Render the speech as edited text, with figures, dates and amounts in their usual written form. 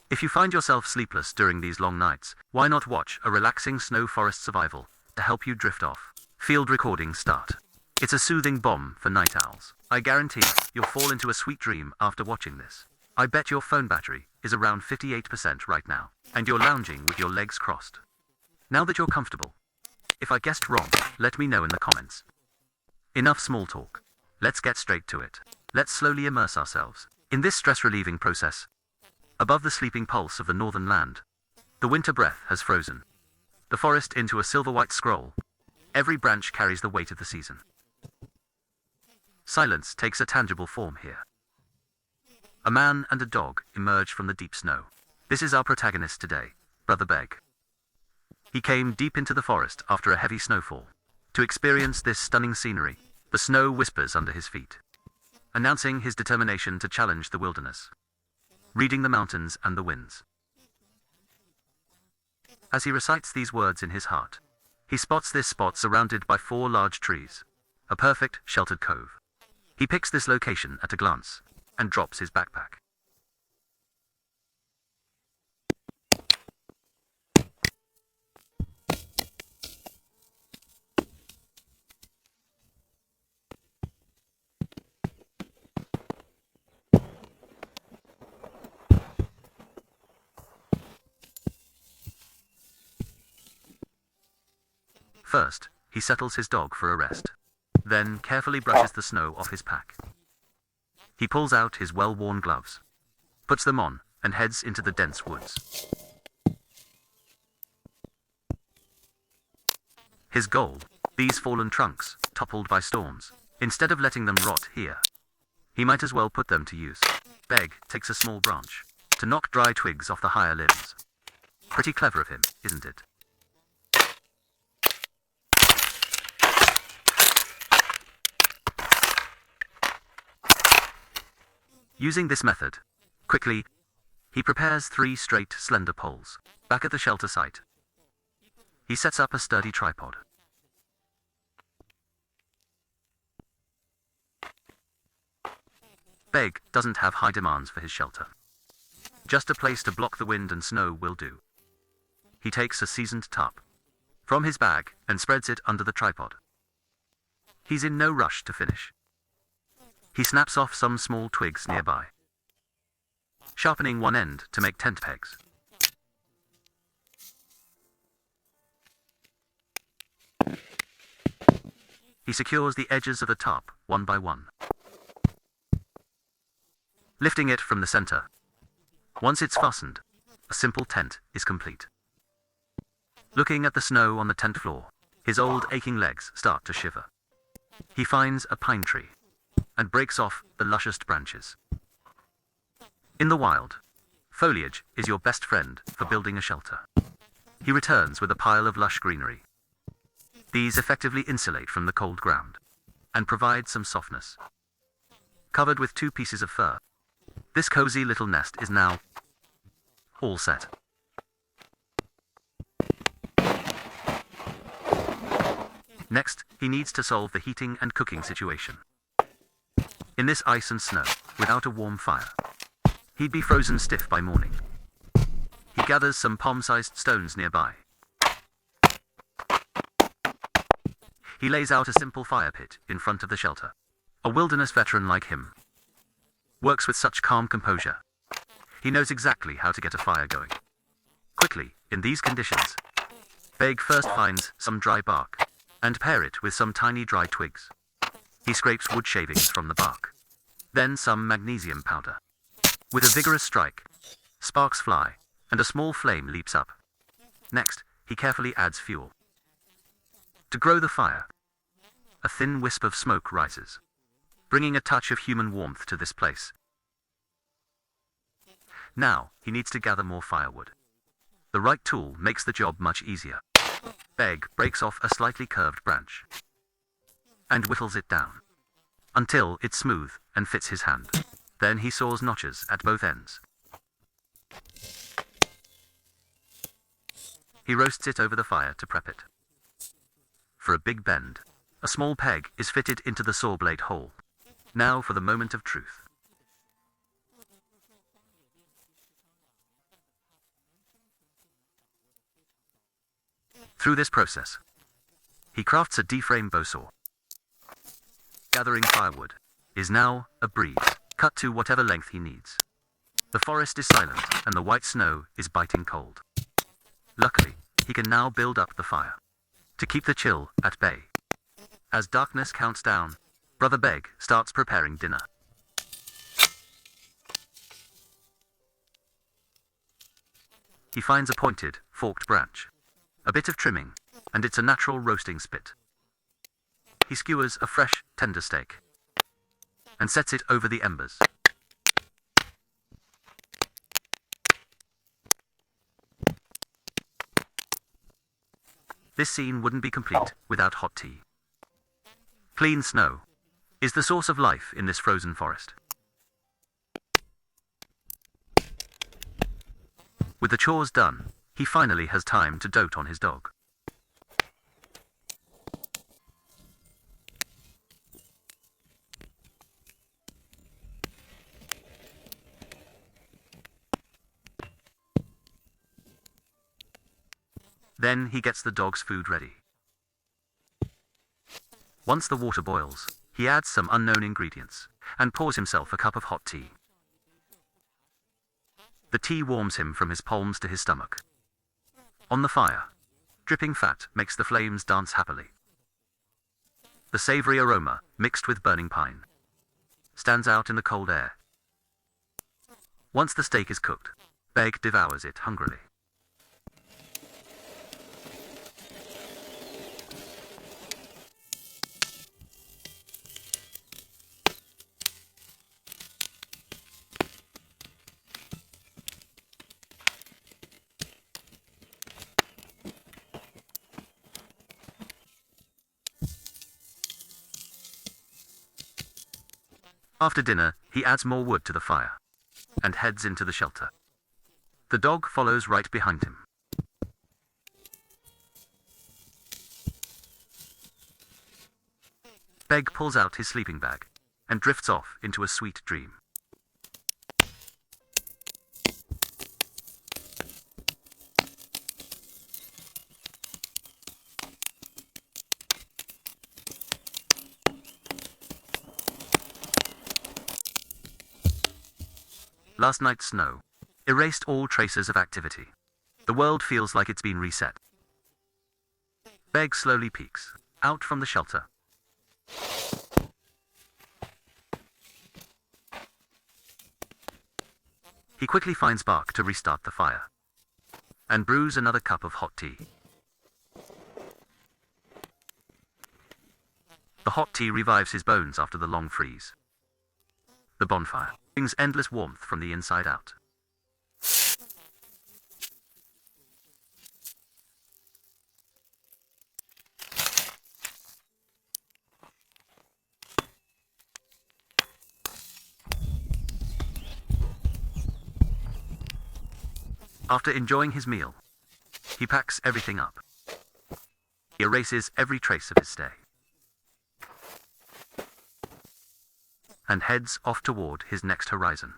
If you find yourself sleepless during these long nights, why not watch a relaxing snow forest survival to help you drift off? Field recording start. It's a soothing balm for night owls. I guarantee you'll fall into a sweet dream after watching this. I bet your phone battery is around 58% right now, and you're lounging with your legs crossed. Now that you're comfortable, if I guessed wrong, let me know in the comments. Enough small talk. Let's get straight to it. Let's slowly immerse ourselves in this stress-relieving process. Above the sleeping pulse of the northern land, the winter breath has frozen the forest into a silver-white scroll. Every branch carries the weight of the season. Silence takes a tangible form here. A man and a dog emerge from the deep snow. This is our protagonist today, Brother Beg. He came deep into the forest after a heavy snowfall to experience this stunning scenery. The snow whispers under his feet, announcing his determination to challenge the wilderness, reading the mountains and the winds. As he recites these words in his heart, he spots this spot surrounded by 4 large trees, a perfect sheltered cove. He picks this location at a glance and drops his backpack. First, he settles his dog for a rest, then carefully brushes the snow off his pack. He pulls out his well-worn gloves, puts them on, and heads into the dense woods. His goal: these fallen trunks, toppled by storms. Instead of letting them rot here, he might as well put them to use. Beg takes a small branch to knock dry twigs off the higher limbs. Pretty clever of him, isn't it? Using this method, quickly, he prepares 3 straight, slender poles. Back at the shelter site, he sets up a sturdy tripod. Beg doesn't have high demands for his shelter. Just a place to block the wind and snow will do. He takes a seasoned tarp from his bag and spreads it under the tripod. He's in no rush to finish. He snaps off some small twigs nearby, sharpening one end to make tent pegs. He secures the edges of the tarp one by one, lifting it from the center. Once it's fastened, a simple tent is complete. Looking at the snow on the tent floor, his old aching legs start to shiver. He finds a pine tree and breaks off the lushest branches. In the wild, foliage is your best friend for building a shelter. He returns with a pile of lush greenery. These effectively insulate from the cold ground and provide some softness. Covered with 2 pieces of fur, this cozy little nest is now all set. Next, he needs to solve the heating and cooking situation. In this ice and snow, without a warm fire, he'd be frozen stiff by morning. He gathers some palm-sized stones nearby. He lays out a simple fire pit in front of the shelter. A wilderness veteran like him works with such calm composure. He knows exactly how to get a fire going quickly in these conditions. Beg first finds some dry bark and pair it with some tiny dry twigs. He scrapes wood shavings from the bark, then some magnesium powder. With a vigorous strike, sparks fly, and a small flame leaps up. Next, he carefully adds fuel. To grow the fire, a thin wisp of smoke rises, bringing a touch of human warmth to this place. Now, he needs to gather more firewood. The right tool makes the job much easier. Beg breaks off a slightly curved branch and whittles it down until it's smooth and fits his hand. Then he saws notches at both ends. He roasts it over the fire to prep it. For a big bend, a small peg is fitted into the saw blade hole. Now for the moment of truth. Through this process, he crafts a D-frame bowsaw. Gathering firewood is now a breeze, cut to whatever length he needs. The forest is silent, and the white snow is biting cold. Luckily, he can now build up the fire to keep the chill at bay. As darkness counts down, Brother Beg starts preparing dinner. He finds a pointed, forked branch, a bit of trimming, and it's a natural roasting spit. He skewers a fresh, tender steak and sets it over the embers. This scene wouldn't be complete without hot tea. Clean snow is the source of life in this frozen forest. With the chores done, he finally has time to dote on his dog. Then he gets the dog's food ready. Once the water boils, he adds some unknown ingredients and pours himself a cup of hot tea. The tea warms him from his palms to his stomach. On the fire, dripping fat makes the flames dance happily. The savory aroma, mixed with burning pine, stands out in the cold air. Once the steak is cooked, Beg devours it hungrily. After dinner, he adds more wood to the fire and heads into the shelter. The dog follows right behind him. Beg pulls out his sleeping bag and drifts off into a sweet dream. Last night's snow erased all traces of activity. The world feels like it's been reset. Beg slowly peeks out from the shelter. He quickly finds bark to restart the fire and brews another cup of hot tea. The hot tea revives his bones after the long freeze. The bonfire brings endless warmth from the inside out. After enjoying his meal, he packs everything up. He erases every trace of his stay and heads off toward his next horizon.